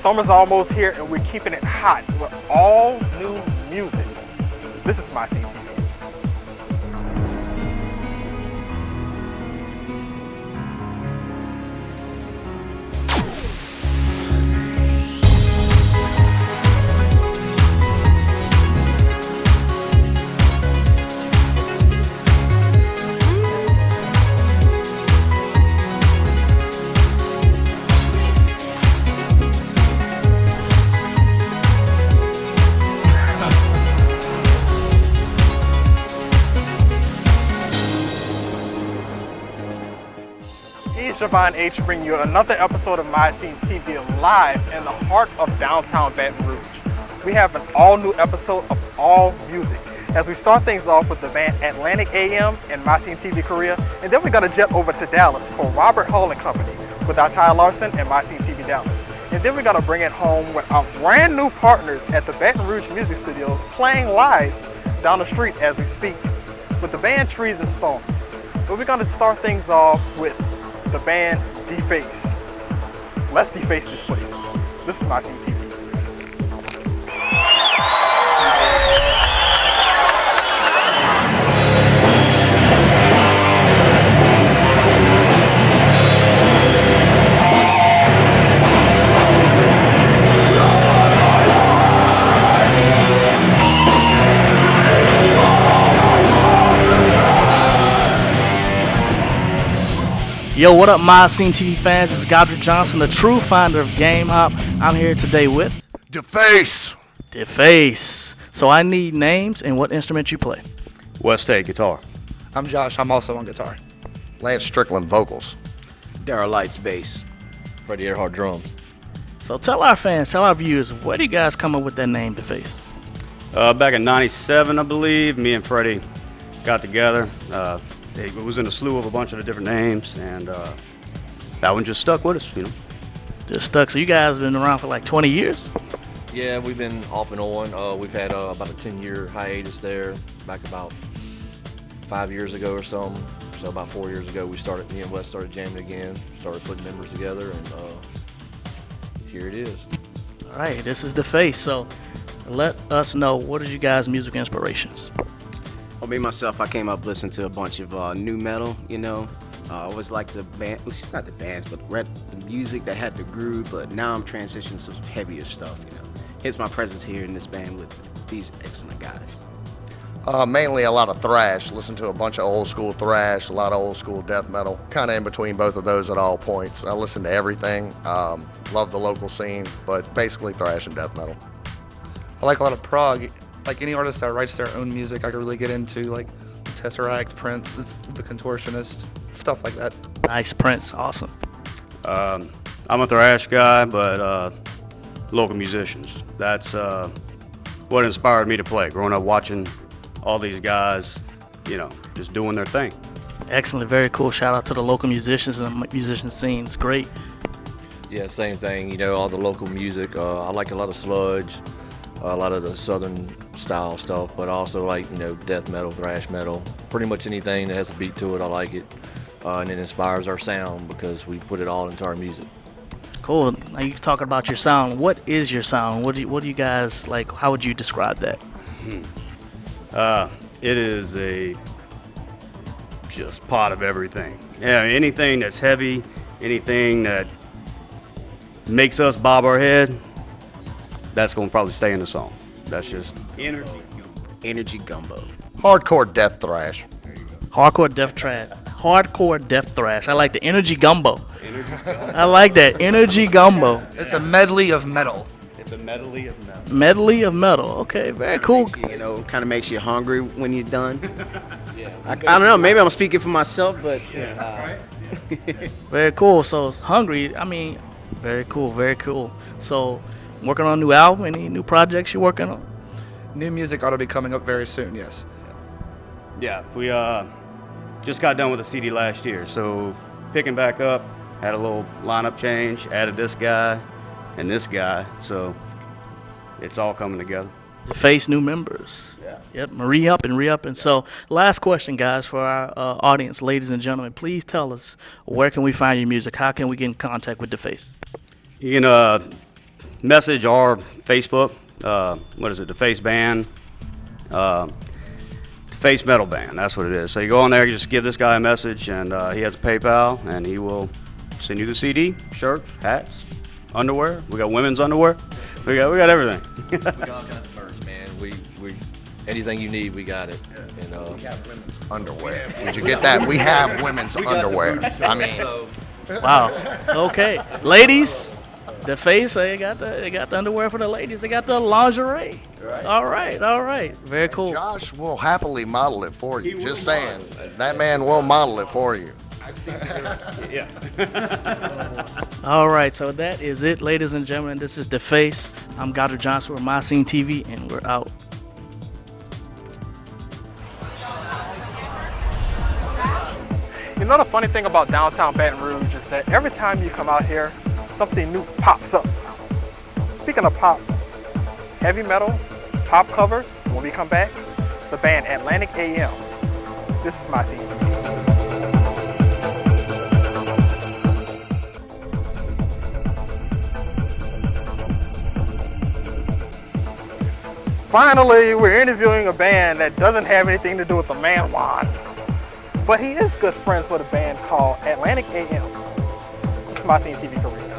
Summer's almost here and we're keeping it hot with all new music. This is MyScene TV. Javon H. bring you another episode of MyScene TV live in the heart of downtown Baton Rouge. We have an all-new episode of all music as we start things off with the band Atlantic A.M. and MyScene TV Korea, and then we got to jet over to Dallas for Robert Hall and Company with our Ty Larson and MyScene TV Dallas. And then we got to bring it home with our brand new partners at the Baton Rouge Music Studios playing live down the street as we speak with the band Treason song. But we're going to start things off with the band DeFace. Let's deface this place. This is MyScene TV. Yo, what up, MyScene TV fans? It's Godric Johnson, the true founder of Game Hop. I'm here today with DeFace. DeFace. So I need names and what instrument you play. West State guitar. I'm Josh. I'm also on guitar. Lance Strickland vocals. Daryl Lights bass. Freddie Earhart drums. So tell our fans, tell our viewers, where do you guys come up with that name, DeFace? Back in '97, I believe, me and Freddie got together. It was in a slew of a bunch of the different names, and that one just stuck with us, you know. Just stuck. So you guys been around for like 20 years? Yeah, we've been off and on. We've had about a 10-year hiatus there, back about 5 years ago or something. So about 4 years ago, me and Wes started jamming again, started putting members together, and here it is. All right, this is DeFace. So let us know, what are you guys' music inspirations? Well, me myself, I came up listening to a bunch of new metal, you know. I always liked the band, not the bands, but the music that had the groove, but now I'm transitioning to some heavier stuff, you know. Hence my presence here in this band with these excellent guys. Mainly a lot of thrash. Listen to a bunch of old school thrash, a lot of old school death metal. Kind of in between both of those at all points. I listen to everything. Love the local scene, but basically thrash and death metal. I like a lot of prog. Like any artist that writes their own music, I could really get into, like Tesseract, Prince, The Contortionist, stuff like that. Nice, Prince, awesome. I'm a thrash guy, but local musicians. That's what inspired me to play. Growing up watching all these guys, you know, just doing their thing. Excellent, very cool. Shout out to the local musicians and the musician scene. It's great. Yeah, same thing. You know, all the local music. I like a lot of sludge, a lot of the southern style stuff, but also like, you know, death metal, thrash metal, pretty much anything that has a beat to it, I like it. And it inspires our sound because we put it all into our music. Cool. Now you're talking about your sound. What is your sound? What do you guys like? How would you describe that? It is a just pot of everything. Yeah, anything that's heavy, anything that makes us bob our head, that's gonna probably stay in the song. That's just Energy gumbo. Hardcore death thrash. Hardcore death thrash. Hardcore death thrash. I like the energy gumbo. I like that energy gumbo. It's a medley of metal. It's a medley of metal. Medley of metal. Okay, very cool. You know, kind of makes you hungry when you're done. I don't know. Maybe I'm speaking for myself, but Very cool. So hungry. I mean, very cool. Very cool. So working on a new album. Any new projects you're working on? New music ought to be coming up very soon, yes. Yeah, we just got done with the CD last year, so picking back up, had a little lineup change, added this guy and this guy, so it's all coming together. DeFace new members. Yeah. Yep, re-up and re-up. And so last question, guys, for our audience, ladies and gentlemen, please tell us, where can we find your music? How can we get in contact with DeFace? You can message our Facebook. What is it? DeFace band. DeFace metal band. That's what it is. So you go on there, you just give this guy a message, and he has a PayPal, and he will send you the CD, shirt, hats, underwear. We got women's underwear. We got everything. We got all kinds of merch, man. We anything you need, we got it. And We have women's underwear. Did you get that? We have women's underwear. I mean, Wow. Okay, ladies, DeFace, they got the underwear for the ladies. They got the lingerie. All right. Very cool. Josh will happily model it for you. Just saying, that man will model it for you. Yeah. All right, so that is it, ladies and gentlemen. This is DeFace. I'm Goddard Johnson with MyScene TV, and we're out. You know the funny thing about downtown Baton Rouge is that every time you come out here, something new pops up. Speaking of pop, heavy metal, pop covers, when we come back, the band Atlantic A.M. This is MyScene TV. Finally, we're interviewing a band that doesn't have anything to do with the man wand. But he is good friends with a band called Atlantic A.M. This is MyScene TV career.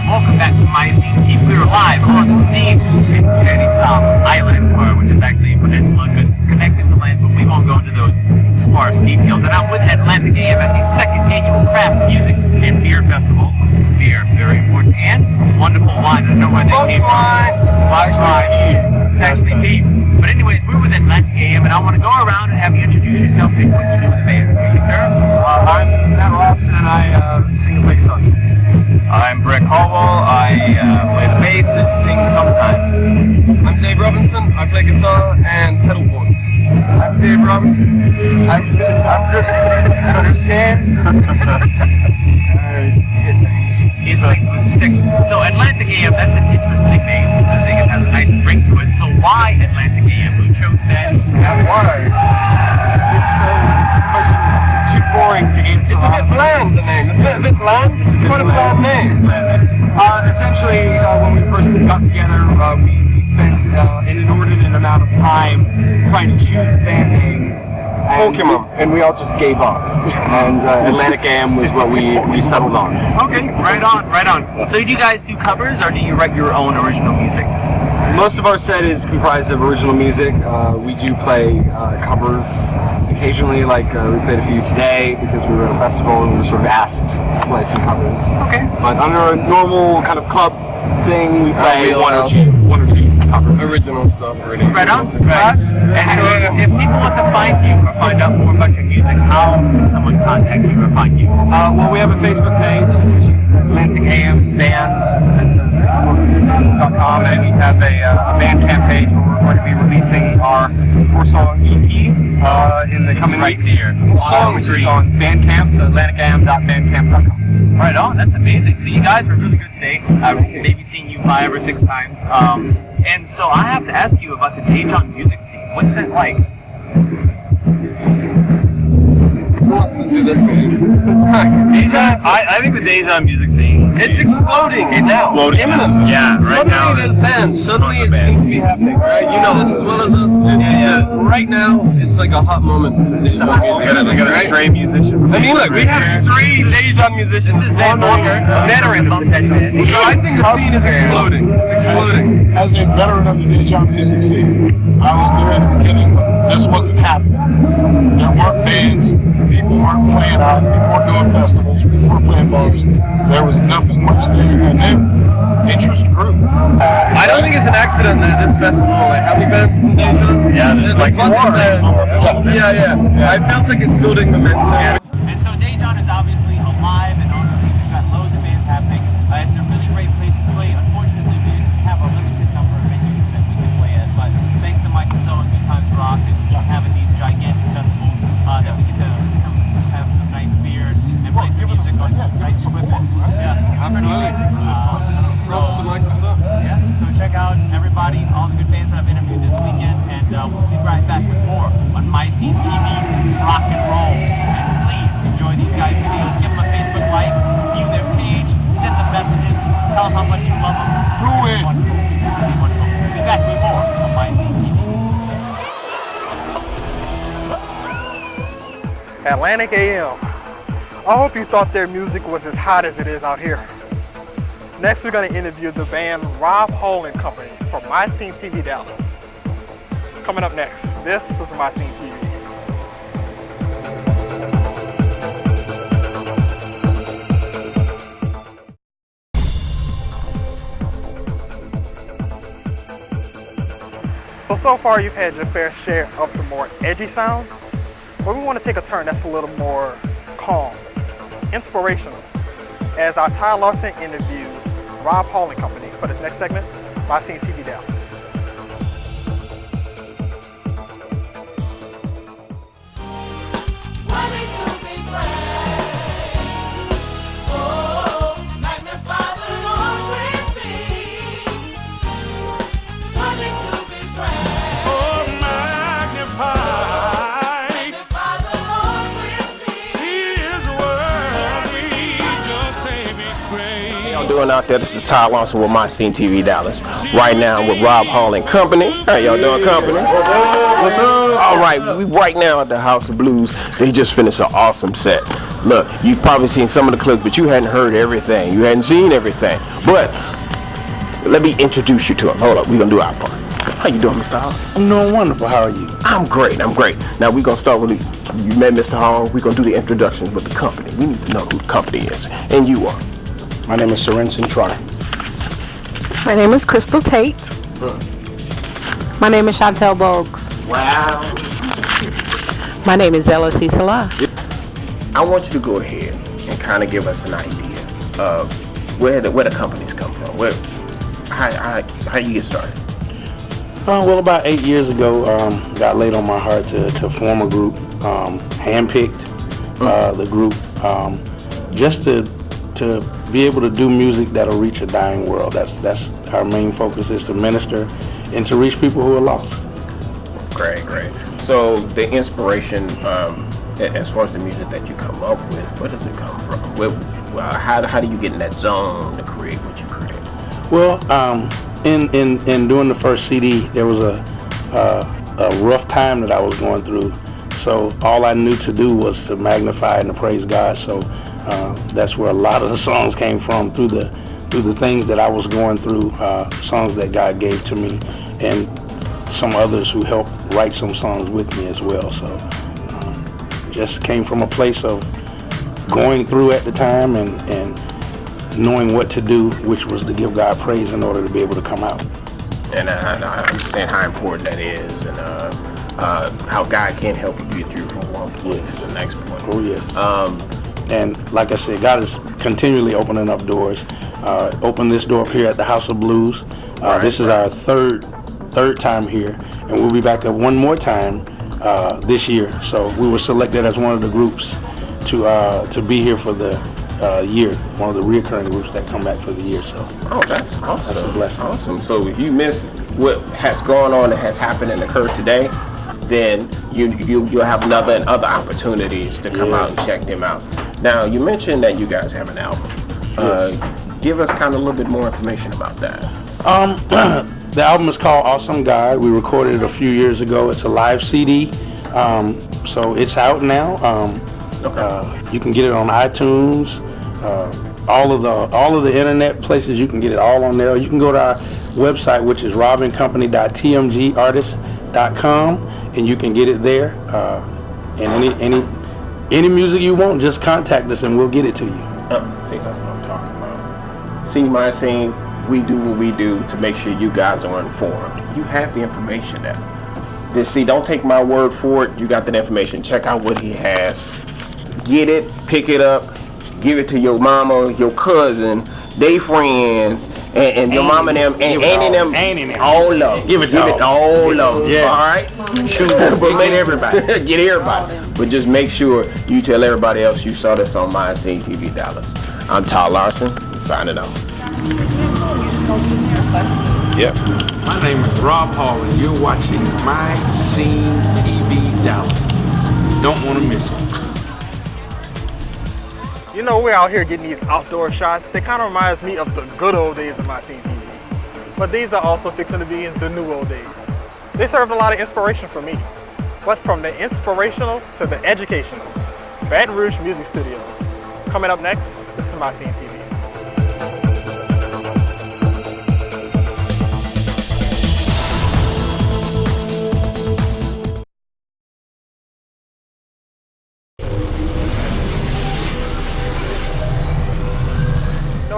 Welcome back to MyScene TV. We are live on the scene in Kennesaw Island, which is actually a peninsula because it's connected to land, but we won't go into those sparse details. And I'm with Atlantic A.M. at the second annual Craft Music and Beer Festival. Beer, very important, and wonderful wine. I don't know where they came from. Fox wine. It's actually beef. But anyways, we're with Atlantic A.M. and I want to go around and have you introduce yourself and what you do with the band. So you, sir? I'm Matt Ross and I sing and play guitar. I'm Brett Caldwell. I play the bass and sing sometimes. I'm Dave Robinson. I play guitar and pedalboard. I'm Dave Robinson. I'm Chris Scan. His things with sticks. So Atlantic A.M., that's an interesting name. I think it has a nice ring to it. So why Atlantic A.M.? Who chose that? Why? This question is too boring to answer. It's a bit bland, the name. It's a bit bland. It's quite a bland name. Essentially, when we first got together, we spent an inordinate amount of time trying to choose a band name. And we all just gave up. And Atlantic A.M. was what we settled on. Okay, right on. So do you guys do covers or do you write your own original music? Most of our set is comprised of original music. We do play covers occasionally, like we played a few today because we were at a festival and we were sort of asked to play some covers. Okay. But under a normal kind of club thing, we play one or two covers. Original stuff, really. Right on. Right. And so if people want to find you or find out more about your music, how can someone contact you or find you? Well, we have a Facebook page, Atlantic A.M. Band. That's Facebook.com, and we have a Bandcamp page where we're going to be releasing our 4-song EP in the coming weeks. Full song, which is on Bandcamp, so atlanticam.bandcamp.com. Right on. That's amazing. So you guys were really good today. I've maybe seen you 5 or 6 times. And so I have to ask you about the Dejan music scene. What's that like? Who wants to do this one? I think the Dejan music scene. It's exploding. It's now. Exploding. Imminent. Yeah, right suddenly now. There's bands. Suddenly it seems to be happening. Right? You know this as well as us. Yeah. Right now, it's like a hot moment for Dejan music. We got a stray musician. I mean, look, we have 3 Dejan musicians. This is Van Walker, veteran of that band. So I think the scene is exploding. It's exploding. As a veteran of the Dejan music scene, I was there at the beginning when this wasn't happening. There weren't bands, people weren't playing out, people weren't doing festivals, people weren't playing bars. There was nothing much there, and then interest grew. I don't think it's an accident that this festival, like, how many bands from Dejan? Yeah, there's like 4. Yeah. It feels like it's building momentum. And so Dejan is obviously alive, and honestly, we've got loads of bands happening. It's a really great place to play. Unfortunately, we didn't have a limited number of venues that we could play at, but thanks to Mike Casso and Good Times Rock and having these gigantic Atlantic A.M. I hope you thought their music was as hot as it is out here. Next, we're going to interview the band Rob Hall and Company from MyScene TV Dallas. Coming up next, this is MyScene TV. So far you've had your fair share of the more edgy sounds, but we want to take a turn that's a little more calm, inspirational, as our Ty Larson interviews Rob Hall and Company for this next segment, MyScene TV Dallas. Doing out there, this is Ty Larson with MyScene TV Dallas. Right now with Rob Hall and Company. How y'all doing, Company? What's up? All right, we right now at the House of Blues. They just finished an awesome set. Look, you've probably seen some of the clips, but you hadn't heard everything. You hadn't seen everything. But let me introduce you to them. Hold up, we're gonna do our part. How you doing, Mr. Hall? I'm doing wonderful. How are you? I'm great. Now we're gonna start with you met Mr. Hall. We're gonna do the introductions with the company. We need to know who the company is, and you are. My name is Sorensen Trotter. My name is Crystal Tate. My name is Chantel Bogues. Wow. My name is Ella C. Salah. I want you to go ahead and kind of give us an idea of where the companies come from. How you get started? Well, about 8 years ago, got laid on my heart to form a group, handpicked the group, just to be able to do music that'll reach a dying world. That's our main focus, is to minister and to reach people who are lost. Great. So the inspiration, as far as the music that you come up with, where does it come from? How do you get in that zone to create what you create? Well, in doing the first CD, there was a rough time that I was going through. So all I knew to do was to magnify and to praise God. So that's where a lot of the songs came from, through the things that I was going through, songs that God gave to me, and some others who helped write some songs with me as well. So just came from a place of going through at the time and knowing what to do, which was to give God praise in order to be able to come out. And I understand how important that is, and how God can help you get through from one place to the next point. Oh yeah. And like I said, God is continually opening up doors. Opened this door up here at the House of Blues. This is our third time here, and we'll be back up one more time this year. So we were selected as one of the groups to be here for the year, one of the reoccurring groups that come back for the year. So that's awesome. That's a blessing. Awesome. So if you miss what has gone on, that has happened and occurred today, then you'll have other opportunities to come out and check them out. Now, you mentioned that you guys have an album. Give us kind of a little bit more information about that. The album is called Awesome God. We recorded it a few years ago. It's a live CD, so it's out now. You can get it on iTunes, all of the internet places. You can get it all on there. You can go to our website, which is robandcompany.tmgartist.com, and you can get it there. And any music you want, just contact us and we'll get it to you. See, that's what I'm talking about. See, MyScene, we do what we do to make sure you guys are informed. You have the information now. See, don't take my word for it. You got that information. Check out what he has. Get it, pick it up, give it to your mama, your cousin, they friends, and your mama and them, and them, all love. Give it all love. Yeah. All right? But make everybody. Get everybody. But just make sure you tell everybody else you saw this on MyScene TV Dallas. I'm Ty Larson, signing off. Yep. My name is Rob Hall, and you're watching MyScene TV Dallas. Don't want to miss it. You know, we're out here getting these outdoor shots. They kind of reminds me of the good old days of MyScene TV. But these are also fixing to be in the new old days. They served a lot of inspiration for me. But from the inspirational to the educational, Baton Rouge Music Studios. Coming up next, this is MyScene TV.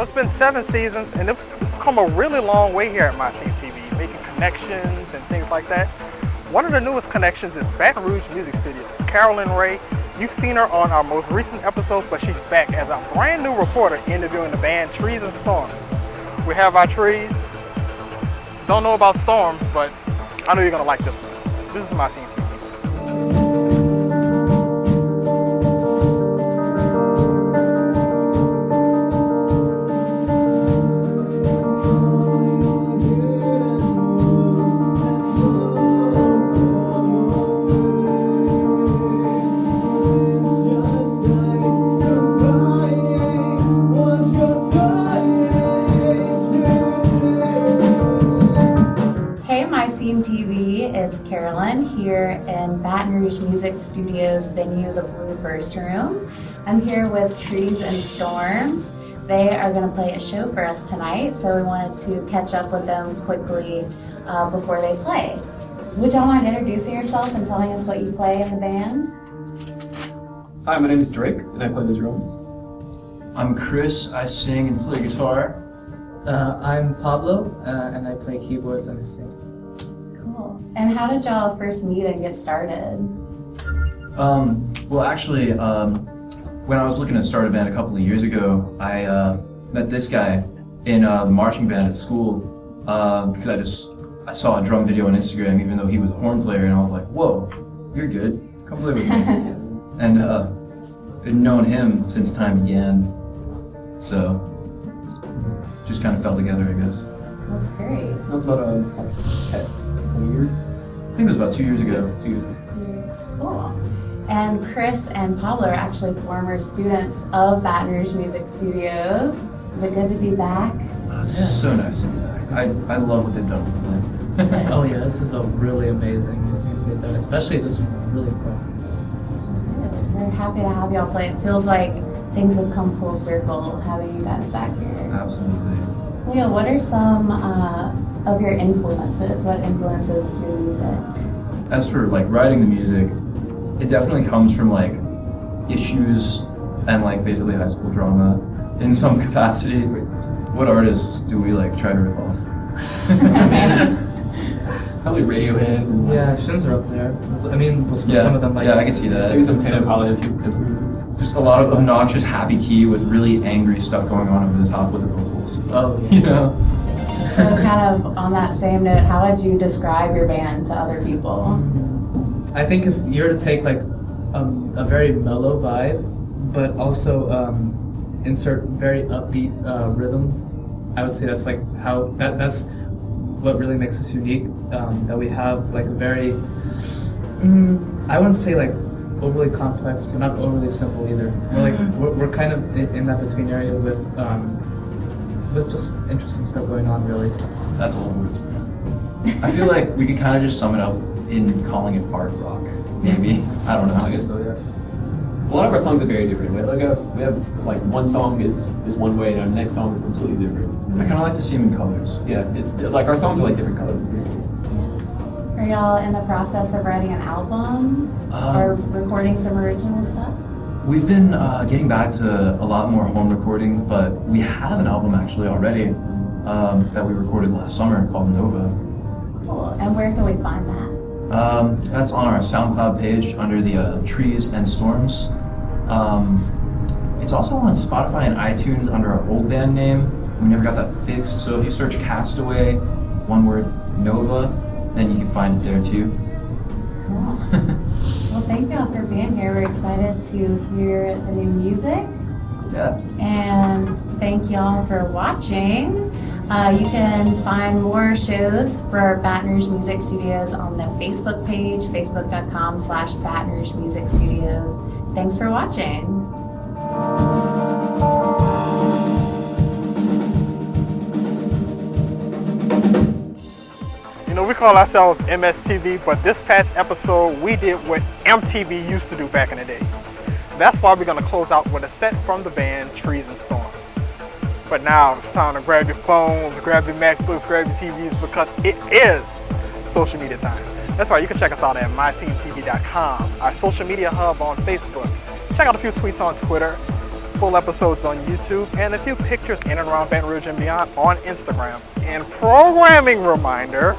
It's been 7 seasons, and it's come a really long way here at MyScene TV, making connections and things like that. One of the newest connections is Baton Rouge Music Studios. Carolyn Ray, you've seen her on our most recent episodes, but she's back as a brand new reporter interviewing the band Treason Storms. We have our trees. Don't know about storms, but I know you're gonna like this one. This is MyScene TV. TV, it's Carolyn here in Baton Rouge Music Studios venue, the Blue First Room. I'm here with Trees and Storms. They are going to play a show for us tonight, so we wanted to catch up with them quickly before they play. Would y'all mind introducing yourself and telling us what you play in the band? Hi, my name is Drake, and I play the drums. I'm Chris, I sing and play guitar. I'm Pablo, and I play keyboards and I sing. And how did y'all first meet and get started? Well, actually, when I was looking to start a band a couple of years ago, I met this guy in the marching band at school because I saw a drum video on Instagram, even though he was a horn player, and I was like, whoa, you're good, come play with me. And I'd known him since time began, so just kind of fell together, I guess. That's great. That was about a year? I think it was about 2 years ago. 2 years ago. 2 years, cool. And Chris and Pablo are actually former students of Baton Rouge Music Studios. Is it good to be back? It's so nice to be back. I love what they've done with the place. Oh yeah, this is a really amazing thing they've done. Especially this one, really impressed us. We're happy to have y'all play. It feels like things have come full circle having you guys back here. Absolutely. Leo, what are some of your influences? What influences your music? As for like writing the music, it definitely comes from like issues and like basically high school drama in some capacity. What artists do we like try to rip off? Probably Radiohead. Yeah, Shins are up there. I mean, Yeah, some of them like yeah, I can see that. Maybe some Taylor Pilot influences. Just a lot of obnoxious happy key with really angry stuff going on over the top with the vocals. Oh yeah. You know? So kind of on that same note, how would you describe your band to other people? I think if you were to take like a very mellow vibe, but also insert very upbeat rhythm, I would say that's like how that's what really makes us unique. That we have like a very I wouldn't say like overly complex, but not overly simple either. We're kind of in that between area with just interesting stuff going on, really. That's all words. I feel like we could kind of just sum it up in calling it art rock, maybe. I don't know. I guess so, yeah. A lot of our songs are very different. We have like one song is one way and our next song is completely different. I kind of like to see them in colors. Yeah, it's like our songs are like different colors. Are y'all in the process of writing an album or recording some original stuff? We've been getting back to a lot more home recording, but we have an album actually already that we recorded last summer called Nova. Cool. And where can we find that? That's on our SoundCloud page under the Trees and Storms. It's also on Spotify and iTunes under our old band name. We never got that fixed, so if you search Castaway, one word, Nova, then you can find it there too. Cool. Well, thank y'all for being here. We're excited to hear the new music. Yeah. And thank y'all for watching. You can find more shows for Baton Rouge Music Studios on the Facebook page, facebook.com/Baton Rouge Music Studios. Thanks for watching. You know, we call ourselves MSTv, but this past episode we did what MTV used to do back in the day. That's why we're going to close out with a set from the band Treason. But now it's time to grab your phones, grab your MacBooks, grab your TVs, because it is social media time. That's right, you can check us out at MyScene TV.com, our social media hub on Facebook. Check out a few tweets on Twitter, full episodes on YouTube, and a few pictures in and around Baton Rouge and beyond on Instagram. And programming reminder,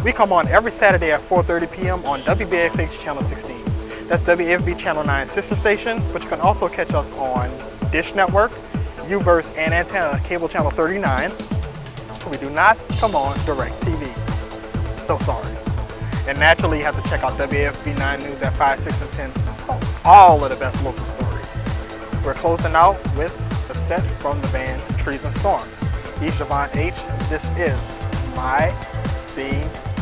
we come on every Saturday at 4:30 p.m. on WBXH Channel 16. That's WAFB Channel 9 sister station, but you can also catch us on Dish Network, Uverse, and Antenna Cable Channel 39. We do not come on DirecTV. So sorry. And naturally, you have to check out WAFB 9 News at 5, 6, and 10 for all of the best local stories. We're closing out with the set from the band Treason Storm. Siobhan H. This is My Scene